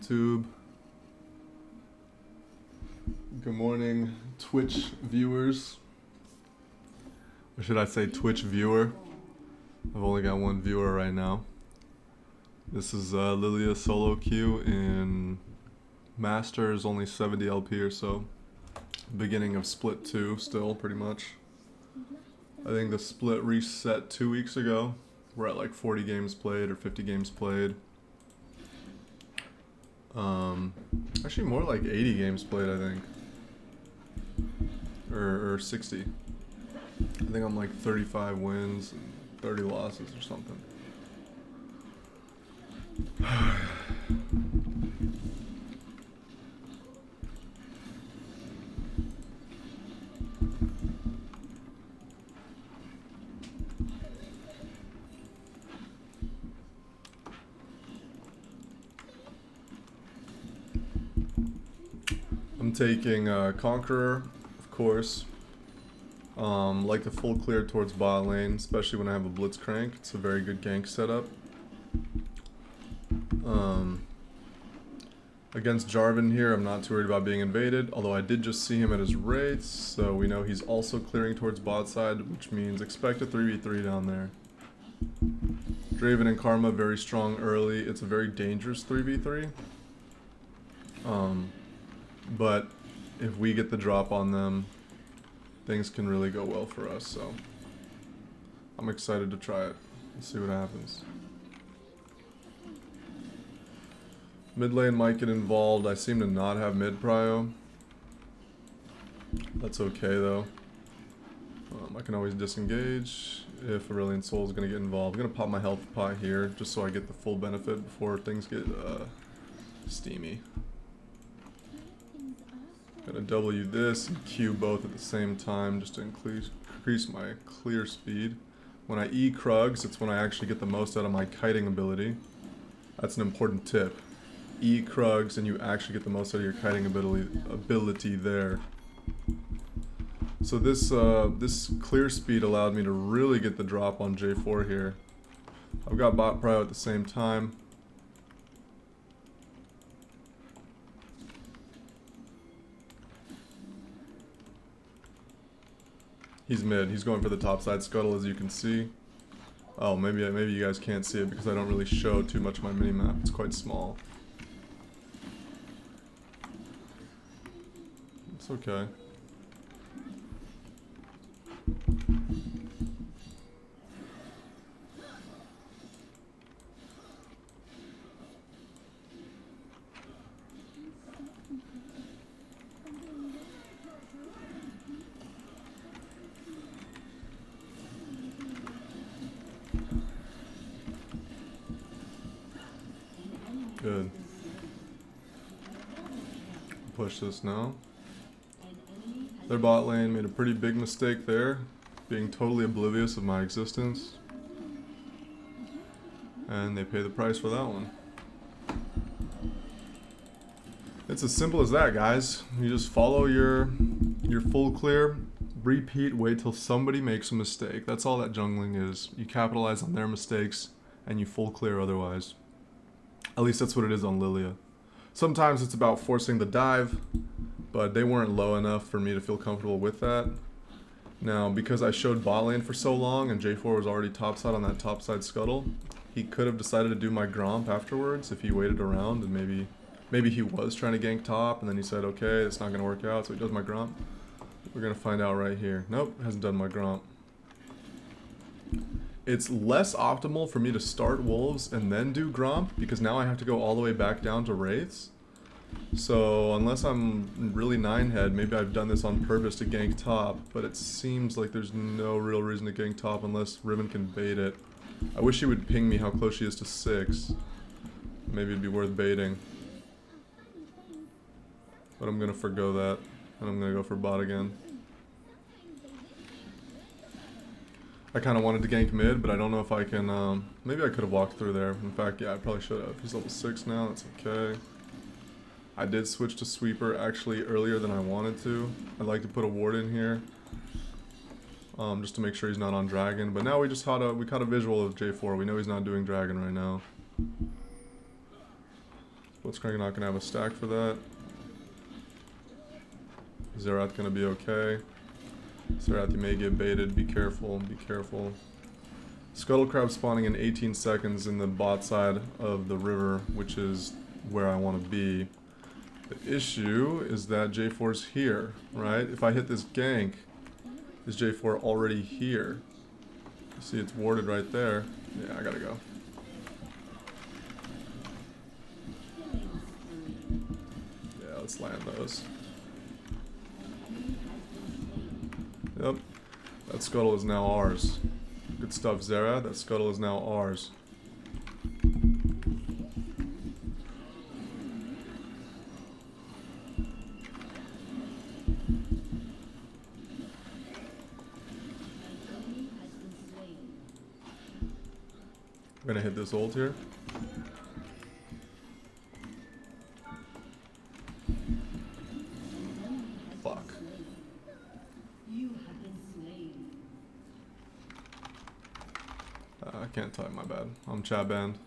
YouTube. Good morning, Twitch viewers. Or should I say Twitch viewer? I've only got one viewer right now. This is Lillia solo queue in Masters, only 70 LP or so. Beginning of split 2 still, pretty much. I think the split reset 2 weeks ago. We're at like 40 games played or 50 games played. Actually more like 80 games played, I think. Or 60. I think I'm like 35 wins and 30 losses or something. I'm taking Conqueror, of course. Like the full clear towards bot lane, especially when I have a Blitzcrank. It's a very good gank setup. Against Jarvan here, I'm not too worried about being invaded, although I did just see him at his wraiths, so we know he's also clearing towards bot side, which means expect a 3v3 down there. Draven and Karma very strong early. It's a very dangerous 3v3. But if we get the drop on them, things can really go well for us, so I'm excited to try it. Let's see what happens. Mid lane might get involved. I seem to not have mid prio. That's okay though. I can always disengage if Aurelion Soul is going to get involved. I'm going to pop my health pot here just so I get the full benefit before things get steamy. Gonna W this and Q both at the same time just to increase my clear speed. When I E Krugs, it's when I actually get the most out of my kiting ability. That's an important tip. E Krugs and you actually get the most out of your kiting ability there. So this clear speed allowed me to really get the drop on J4 here. I've got bot prio at the same time. He's mid. He's going for the topside scuttle, as you can see. Oh, maybe you guys can't see it because I don't really show too much of my minimap. It's quite small. It's okay. Good. Push this now. Their bot lane made a pretty big mistake there, being totally oblivious of my existence. And they pay the price for that one. It's as simple as that, guys. You just follow your full clear, repeat, wait till somebody makes a mistake. That's all that jungling is. You capitalize on their mistakes and you full clear otherwise. At least that's what it is on Lillia. Sometimes it's about forcing the dive, but they weren't low enough for me to feel comfortable with that. Now, because I showed bot lane for so long and J4 was already topside on that topside scuttle, he could have decided to do my Gromp afterwards if he waited around and maybe he was trying to gank top and then he said, okay, it's not going to work out, so he does my Gromp. We're going to find out right here. Nope, hasn't done my Gromp. It's less optimal for me to start Wolves and then do Gromp because now I have to go all the way back down to Wraiths. So unless I'm really 9-head, maybe I've done this on purpose to gank top, but it seems like there's no real reason to gank top unless Riven can bait it. I wish he would ping me how close she is to 6. Maybe it'd be worth baiting. But I'm gonna forgo that, and I'm gonna go for bot again. I kind of wanted to gank mid, but I don't know if I can, maybe I could have walked through there. In fact, yeah, I probably should have. He's level 6 now, that's okay. I did switch to sweeper actually earlier than I wanted to. I'd like to put a ward in here, just to make sure he's not on dragon. But now we caught a visual of J4. We know he's not doing dragon right now. Blitzcrank not gonna have a stack for that. Zerath gonna be okay. Zerath, you may get baited. Be careful. Be careful. Scuttle Crab spawning in 18 seconds in the bot side of the river, which is where I want to be. The issue is that J4's here, right? If I hit this gank, is J4 already here? You see it's warded right there. Yeah, I gotta go. Yeah, let's land those. Yep. That scuttle is now ours. Good stuff, Zera. That scuttle is now ours. I'm gonna hit this ult here. Fuck. I can't type, my bad. I'm chat banned.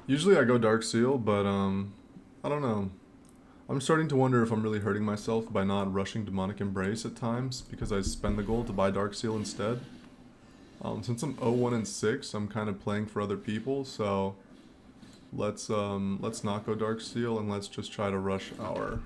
Usually I go Dark Seal, but I don't know. I'm starting to wonder if I'm really hurting myself by not rushing Demonic Embrace at times because I spend the gold to buy Dark Seal instead. Since I'm 0-1 and 6, I'm kind of playing for other people, so let's not go Dark Seal and let's just try to rush our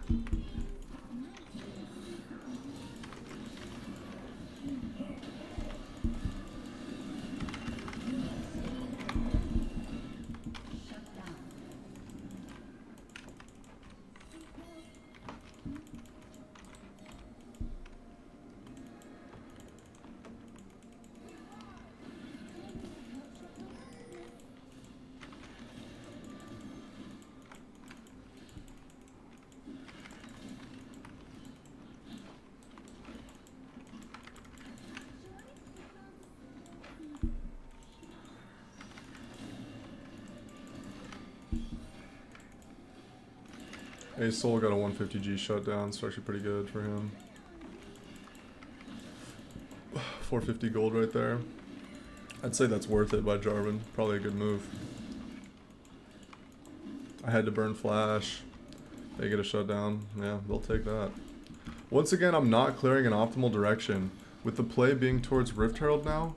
Ace Soul got a 150G shutdown, so actually pretty good for him. 450 gold right there. I'd say that's worth it by Jarvan. Probably a good move. I had to burn Flash. They get a shutdown. Yeah, they'll take that. Once again, I'm not clearing an optimal direction. With the play being towards Rift Herald now,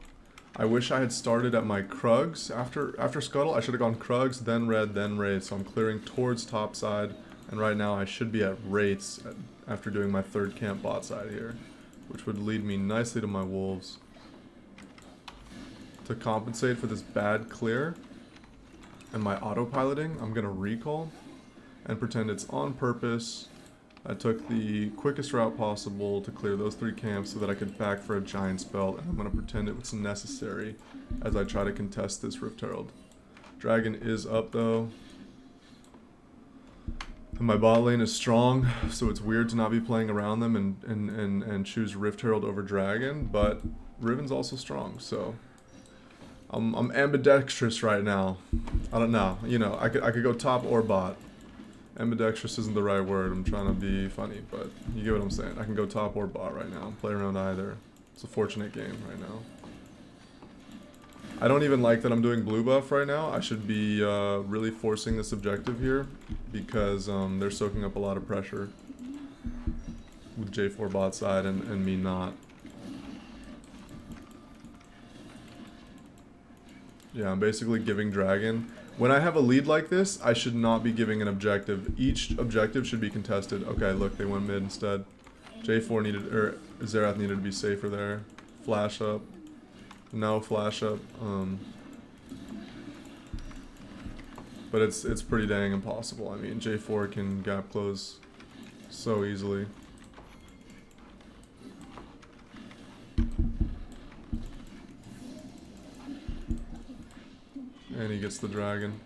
I wish I had started at my Krugs. After Scuttle, I should have gone Krugs, then Red, then Wraith. So I'm clearing towards top side. And right now I should be at Wraiths after doing my third camp bot side here, which would lead me nicely to my Wolves. To compensate for this bad clear and my autopiloting, I'm going to recall and pretend it's on purpose. I took the quickest route possible to clear those 3 camps so that I could back for a Giant's Belt, and I'm going to pretend it was necessary as I try to contest this Rift Herald. Dragon is up though. And my bot lane is strong, so it's weird to not be playing around them and choose Rift Herald over Dragon, but Riven's also strong, so I'm ambidextrous right now. I don't know, you know, I could go top or bot. Ambidextrous isn't the right word, I'm trying to be funny, but you get what I'm saying. I can go top or bot right now, play around either. It's a fortunate game right now. I don't even like that I'm doing blue buff right now. I should be really forcing this objective here because they're soaking up a lot of pressure with J4 bot side and me not. Yeah, I'm basically giving Dragon. When I have a lead like this, I should not be giving an objective. Each objective should be contested. Okay, look, they went mid instead. J4 needed, or Zerath needed to be safer there. Flash up. No flash up, but it's pretty dang impossible. I mean, J4 can gap close so easily. And he gets the dragon.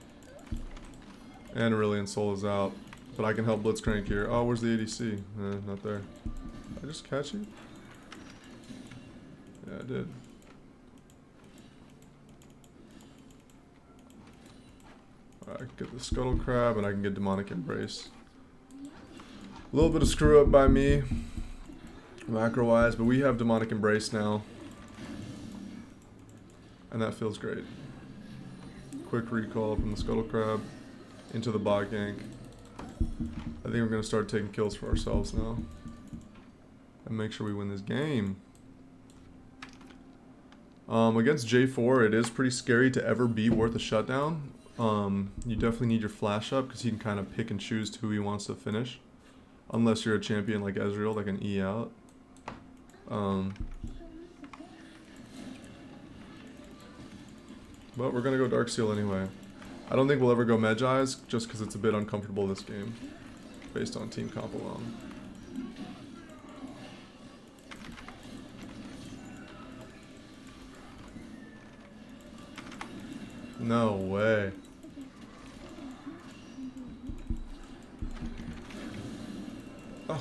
And Aurelion Soul is out, but I can help Blitzcrank here. Oh, where's the ADC? Not there. Did I just catch you? Yeah, I did. I can get the Scuttle Crab and I can get Demonic Embrace. A little bit of screw up by me. macro-wise, but we have Demonic Embrace now. And that feels great. Quick recall from the Scuttle Crab into the bot gank. I think we're going to start taking kills for ourselves now. And make sure we win this game. Against J4, it is pretty scary to ever be worth a shutdown. You definitely need your flash up because he can kind of pick and choose who he wants to finish. Unless you're a champion like Ezreal that can E out. But we're going to go Dark Seal anyway. I don't think we'll ever go Medjai's just because it's a bit uncomfortable this game. Based on team comp alone. No way. Oh.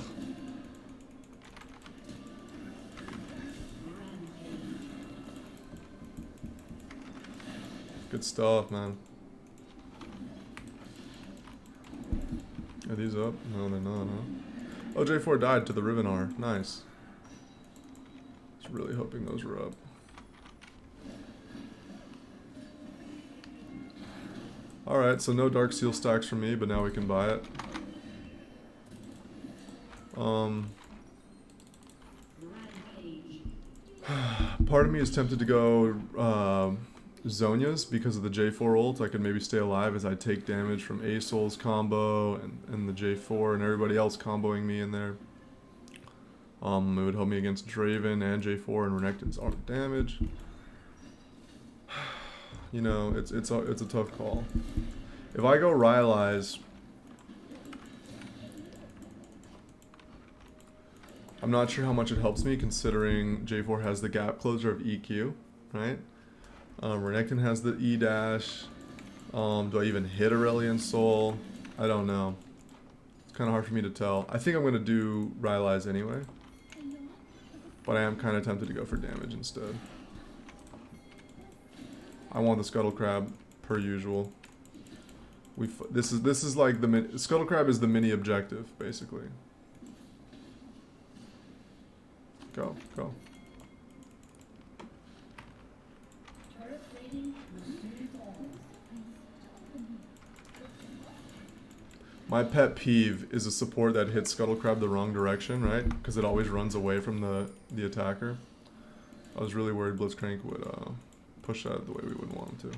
Good stuff, man. Are these up? No, they're not, huh? Oh, J4 died to the Rivenar. Nice. I was really hoping those were up. Alright, so no Dark Seal stacks for me, but now we can buy it. Part of me is tempted to go Zhonya's because of the J4 ult. I could maybe stay alive as I take damage from A-Soul's combo and the J4 and everybody else comboing me in there. It would help me against Draven and J4 and Renekton's armed damage. You know, it's a tough call. If I go Rylai's, I'm not sure how much it helps me considering J4 has the gap closer of EQ, right? Renekton has the E dash. Do I even hit Aurelion Soul? I don't know. It's kind of hard for me to tell. I think I'm going to do Rylai's anyway. But I am kind of tempted to go for damage instead. I want the Scuttle Crab per usual. This is like the Scuttle Crab is the mini objective basically. Go. My pet peeve is a support that hits Scuttle Crab the wrong direction, right? Because it always runs away from the attacker. I was really worried Blitzcrank would push that the way we would want him to.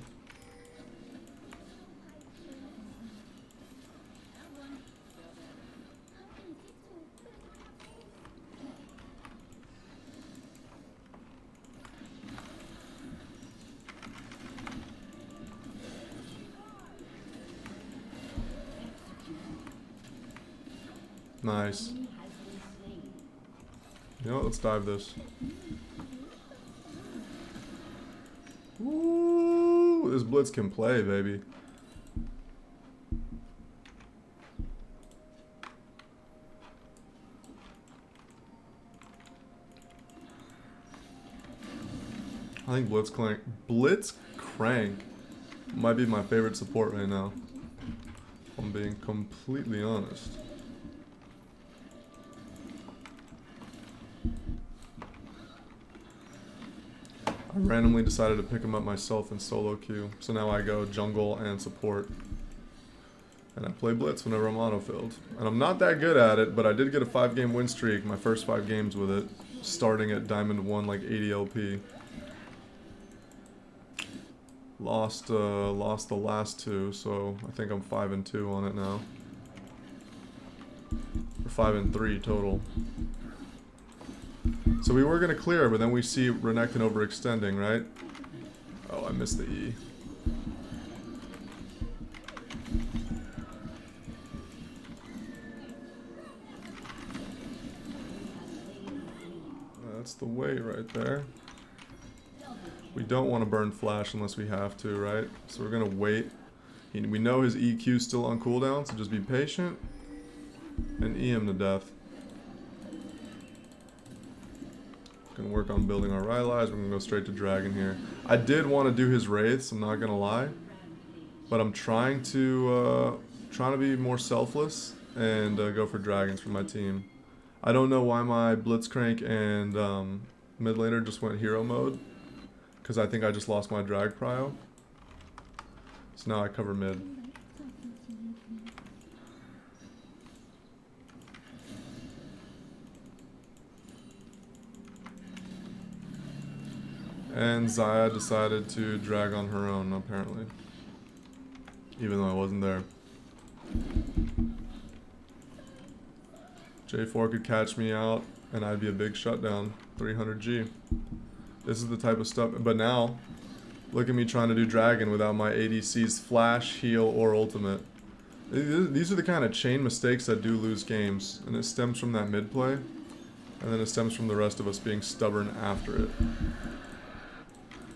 Nice. You know what? Let's dive this. Woo! This Blitz can play, baby. I think Blitzcrank might be my favorite support right now. If I'm being completely honest. I randomly decided to pick him up myself in solo queue, so now I go jungle and support. And I play Blitz whenever I'm auto-filled. And I'm not that good at it, but I did get a 5-game win streak, my first 5 games with it, starting at Diamond 1 like 80 LP. Lost the last 2, so I think I'm 5-2 on it now. Or 5-3 total. So we were going to clear, but then we see Renekton overextending, right? Oh, I missed the E. That's the way right there. We don't want to burn flash unless we have to, right? So we're going to wait. We know his EQ's still on cooldown, so just be patient. And E him to death. Gonna work on building our Rylai's. We're gonna go straight to Dragon here. I did want to do his Wraiths, I'm not gonna lie. But I'm trying to be more selfless and go for Dragons for my team. I don't know why my Blitzcrank and mid laner just went hero mode. Because I think I just lost my drag prio. So now I cover mid. And Zaya decided to drag on her own, apparently. Even though I wasn't there. J4 could catch me out, and I'd be a big shutdown. 300G. This is the type of stuff. But now, look at me trying to do dragon without my ADC's flash, heal, or ultimate. These are the kind of chain mistakes that do lose games. And it stems from that mid play. And then it stems from the rest of us being stubborn after it.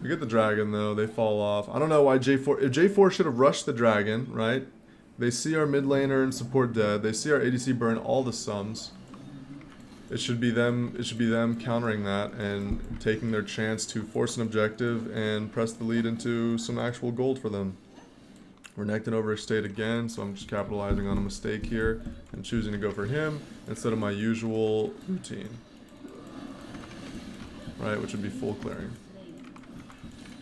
We get the dragon though, they fall off. I don't know why J4... If J4 should have rushed the dragon, right? They see our mid laner and support dead. They see our ADC burn all the sums. It should be them countering that and taking their chance to force an objective and press the lead into some actual gold for them. We're Renekton overstayed again, so I'm just capitalizing on a mistake here and choosing to go for him instead of my usual routine. Right, which would be full clearing.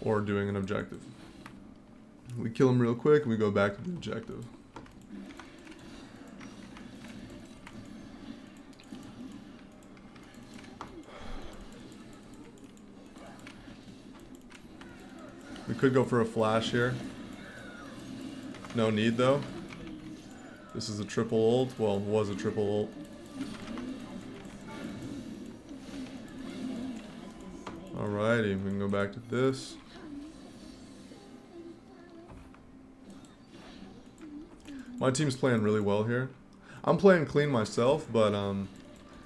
Or doing an objective. We kill him real quick and we go back to the objective. We could go for a flash here. No need though. This is a triple ult. Well, was a triple ult. Alrighty, we can go back to this. My team's playing really well here. I'm playing clean myself, but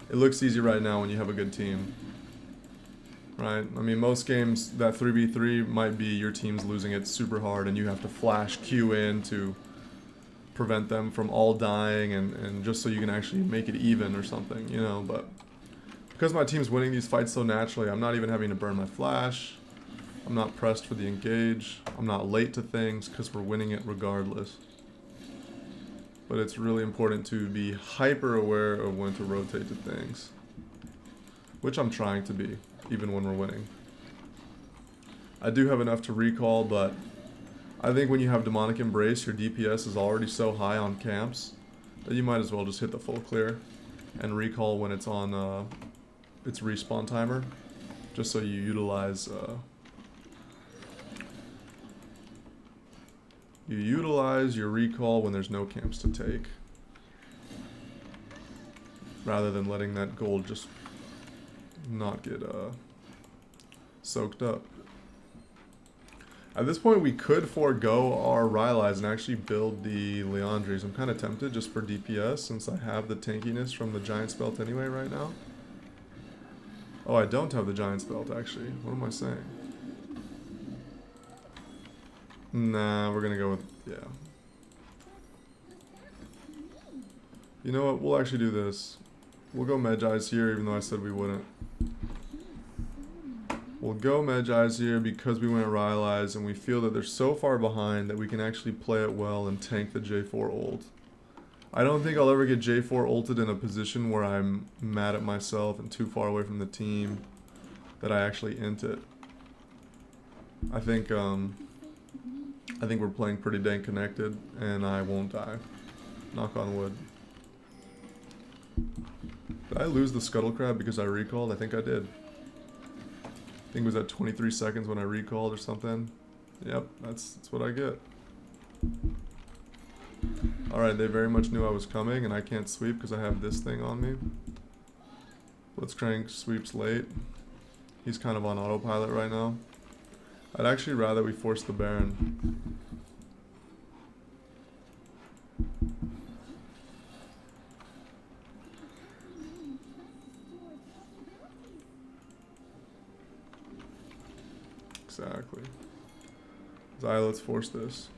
it looks easy right now when you have a good team. Right? I mean, most games, that 3v3 might be your team's losing it super hard and you have to flash Q in to prevent them from all dying and just so you can actually make it even or something, you know, but because my team's winning these fights so naturally, I'm not even having to burn my flash. I'm not pressed for the engage. I'm not late to things because we're winning it regardless. But it's really important to be hyper aware of when to rotate to things. Which I'm trying to be, even when we're winning. I do have enough to recall, but I think when you have Demonic Embrace, your DPS is already so high on camps that you might as well just hit the full clear and recall when it's on its respawn timer, just so you utilize your recall when there's no camps to take, rather than letting that gold just not get soaked up. At this point, we could forego our Rylai's and actually build the Liandry's. I'm kind of tempted just for DPS since I have the tankiness from the Giant's Belt anyway right now. Oh, I don't have the Giant's Belt actually. What am I saying? Nah, we're gonna go with, yeah. You know what, we'll actually do this. We'll go Medjai's here even though I said we wouldn't. We'll go Medjai's here because we went Rylai's and we feel that they're so far behind that we can actually play it well and tank the J4 ult. I don't think I'll ever get J4 ulted in a position where I'm mad at myself and too far away from the team that I actually int it. I think we're playing pretty dang connected and I won't die. Knock on wood. Did I lose the Scuttle Crab because I recalled? I think I did. I think it was at 23 seconds when I recalled or something. Yep, that's what I get. Alright, they very much knew I was coming and I can't sweep because I have this thing on me. Blitzcrank sweeps late. He's kind of on autopilot right now. I'd actually rather we force the Baron. Exactly. Zaya, let's force this.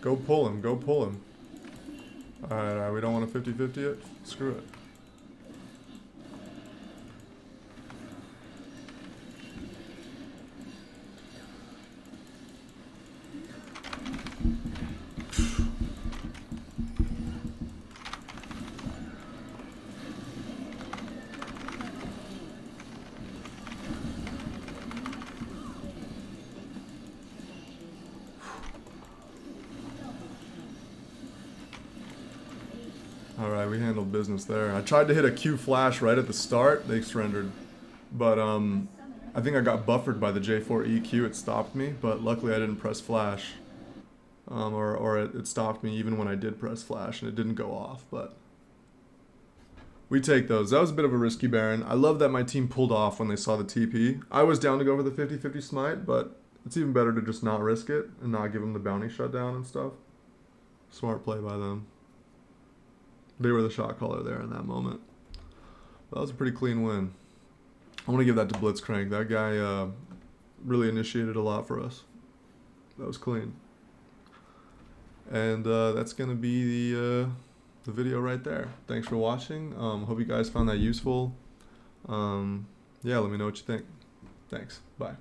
Go pull him, go pull him. Alright, we don't want a 50-50 it? Screw it. Alright, we handled business there. I tried to hit a Q flash right at the start. They surrendered. But I think I got buffered by the J4 EQ. It stopped me, but luckily I didn't press flash. Or it stopped me even when I did press flash and it didn't go off. But we take those. That was a bit of a risky Baron. I love that my team pulled off when they saw the TP. I was down to go for the 50-50 smite, but it's even better to just not risk it and not give them the bounty shutdown and stuff. Smart play by them. They were the shot caller there in that moment. That was a pretty clean win. I want to give that to Blitzcrank. That guy really initiated a lot for us. That was clean. And that's going to be the video right there. Thanks for watching. Hope you guys found that useful. Yeah, let me know what you think. Thanks. Bye.